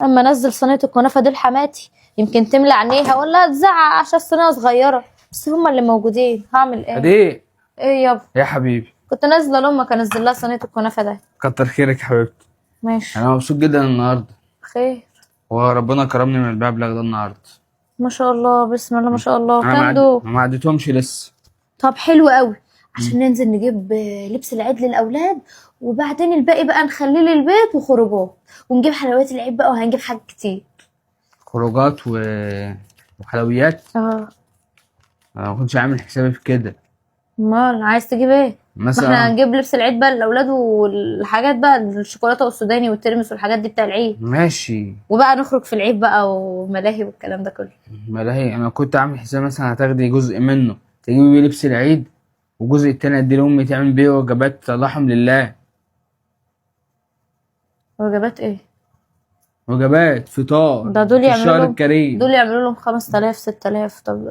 اما انزل صينيه الكنافه دي لحماتي يمكن تملى عينيها ولا تزعق عشان الصينيه صغيره، بس هما اللي موجودين هعمل ايه؟ ايه ايه يابا؟ يا حبيبي، كنت نازله لامك انزل لها صينيه الكنافه ده. كتر خيرك يا حبيبتي. ماشي. انا مبسوط جدا النهارده، خير. وربنا كرمني من المبلغ ده النهارده. ما شاء الله، بسم الله ما شاء الله. انا كام دول؟ ما عديتهمش لسه. طب حلو قوي، عشان ننزل نجيب لبس العيد للاولاد، وبعدين الباقي بقى نخليه للبيت وخروجات، ونجيب حلويات العيد بقى، وهنجيب حاجات كتير. خروجات وحلويات. اه. انا ما كنتش عامل حسابي في كده. امال عايز تجيب ايه؟ ما احنا مثلا هنجيب لبس العيد بقى للاولاد، والحاجات بقى الشوكولاته والسوداني والترمس والحاجات دي بتاع العيد، ماشي. وبقى نخرج في العيد بقى وملاهي والكلام ده كله. ملاهي، انا كنت عامل حساب مثلا هتاخدي جزء منه تجيبي بيه لبس العيد، والجزء التاني اديه لامي تعمل بيه وجبات تطلعهم لله. وجبات ايه؟ وجبات فطار ده دول في يعملوا الشهر لهم، الكريم. دول يعملوا لهم 5000 6000. طب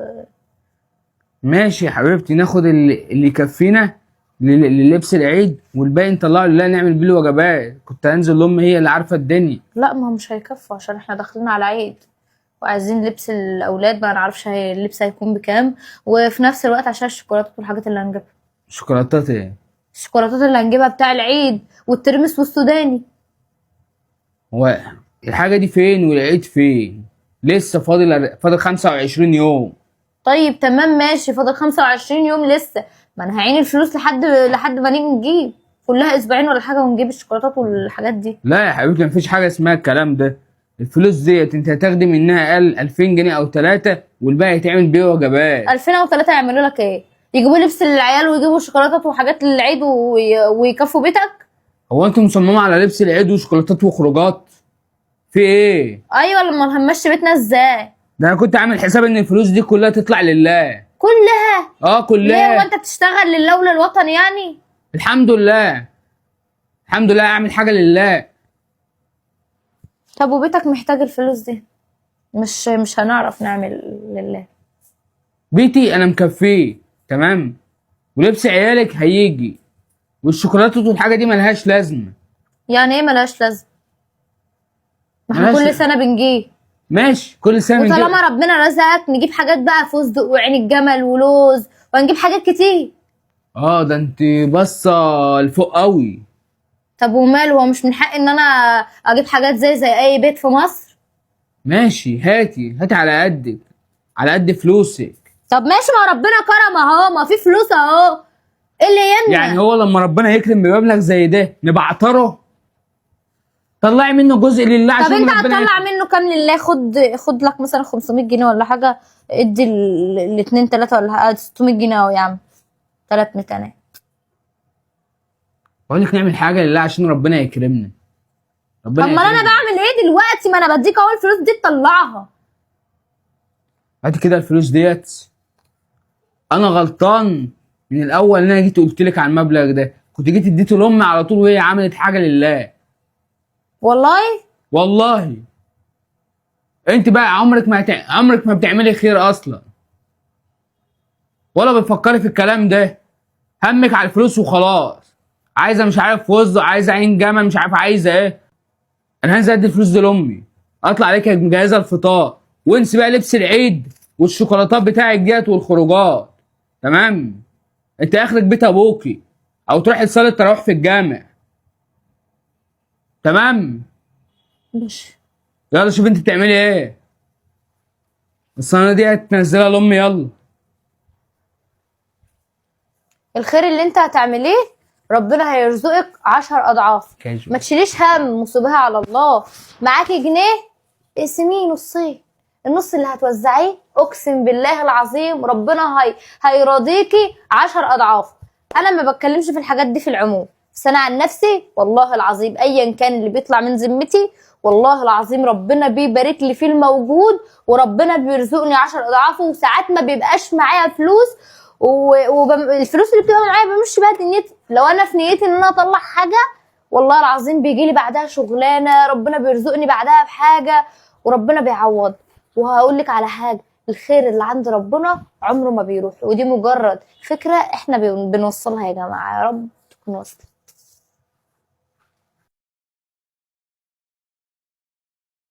ماشي يا حبيبتي، ناخد اللي يكفينا للبس العيد، والباقي نطلعه لله نعمل بيه الوجبات. كنت هنزل لامي هي اللي عارفه الدنيا. لا، ما هو مش هيكفوا عشان احنا داخلين على عيد، وعايزين لبس الاولاد، ما نعرفش اللبس هيكون بكام، وفي نفس الوقت عشان الشوكولاتات والحاجات اللي هنجيبها. شوكولاتات ايه؟ الشوكولاتات اللي هنجيبها بتاع العيد، والترمس والسوداني. هو الحاجه دي فين والعيد فين؟ لسه فاضل 25 يوم. طيب تمام ماشي، فاضل 25 يوم لسه، ما انا هعين الفلوس لحد ما نيجي نجيب، كلها اسبوعين ولا حاجه ونجيب الشوكولاتات والحاجات دي. لا يا حبيبتي، مفيش حاجه اسمها الكلام ده. الفلوس ديت انت هتاخدي منها اقل 2000 جنيه او 3، والباقي هيتعمل بيه وجبات. 2000 او 3 يعملوا لك ايه؟ يجيبوا لبس للعيال ويجيبوا شوكولاتات وحاجات للعيد ويكفوا بيتك؟ هو انت مصممه على لبس العيد وشوكولاتات وخروجات؟ في ايه؟ ايوه، لما هنمشي بيتنا ازاي؟ ده انا كنت عامل حساب ان الفلوس دي كلها تطلع لله. كلها؟ اه ليه، كلها. وانت بتشتغل لله وللوطن يعني؟ الحمد لله، الحمد لله اعمل حاجه لله. طب وبيتك محتاج الفلوس دي، مش هنعرف نعمل لله. بيتي انا مكفيه تمام، ولبس عيالك هيجي، والشوكولاتة والحاجه دي ملهاش لازمه. يعني ايه ملهاش لازمه؟ ما احنا ملهاش كل سنه بنجيب، ماشي كل سنه من وطالما ربنا رزقك نجيب حاجات بقى، فستق وعين الجمل ولوز، وهنجيب حاجات كتير. اه ده انت باصه لفوق قوي. طب وماله، هو مش من حق ان انا اجيب حاجات زي اي بيت في مصر؟ ماشي، هاتي على قدك، على قد فلوسك. طب ماشي، ما ربنا كرم اهو، ما في فلوس اهو، ايه اللي يمنع؟ يعني هو لما ربنا يكرم بمبلغ زي ده نبعتره؟ طلعي منه جزء لله طب عشان انت ربنا هتطلع يكرم. منه كام لله؟ خد لك مثلا 500 جنيه ولا حاجه، ادي الاثنين 3 ولا حاجه، 600 جنيه اهو يا عم، 300. بقول لك نعمل حاجه لله عشان ربنا يكرمنا. ربنا طب ما انا بعمل ايه دلوقتي؟ ما انا بديك اهو الفلوس دي تطلعها. هاتي كده الفلوس ديت. انا غلطان من الاول ان انا جيت قلت لك على المبلغ ده، كنت جيت اديته لامي على طول وهي عملت حاجه لله. والله والله انت بقى عمرك ما بتعملي خير اصلا، ولا بتفكري في الكلام ده. همك على الفلوس وخلاص. عايزه مش عارف وز، عايزه عين جمل، مش عارف عايزه ايه. انا هنزل ادي الفلوس دي لامي، اطلع عليك مجهزه الفطار، وانسي بقى لبس العيد والشوكولاتات بتاعك ديت والخروجات. تمام؟ انت اخرك بيت ابوكي، او تروحي تصلي التراويح في الجامع. تمام؟ ماشي. يلا شوف انت بتعملي ايه. الصينيه دي هتنزلها لامي يلا. الخير اللي انت هتعمليه ربنا هيرزقك 10 اضعاف، ما تشيليش هم وسيبها على الله. معاكي جنيه اقسميه نصين، النص اللي هتوزعيه اقسم بالله العظيم ربنا هيراضيكي 10 اضعاف. انا ما بتكلمش في الحاجات دي في العموم، بس انا عن نفسي والله العظيم ايا كان اللي بيطلع من ذمتي، والله العظيم ربنا بيبارك لي في الموجود، وربنا بيرزقني 10 اضعافه. وساعات ما بيبقاش معايا فلوس، والفلوس اللي بتبقى معايا بمشي بقى دنيتي. لو انا في نيتي ان انا اطلع حاجه، والله العظيم بيجي لي بعدها شغلانه، ربنا بيرزقني بعدها بحاجه، وربنا بيعوض. وهقول لك على حاجه، الخير اللي عند ربنا عمره ما بيروح، ودي مجرد فكره احنا بنوصلها يا جماعه. يا رب تكون وصلت.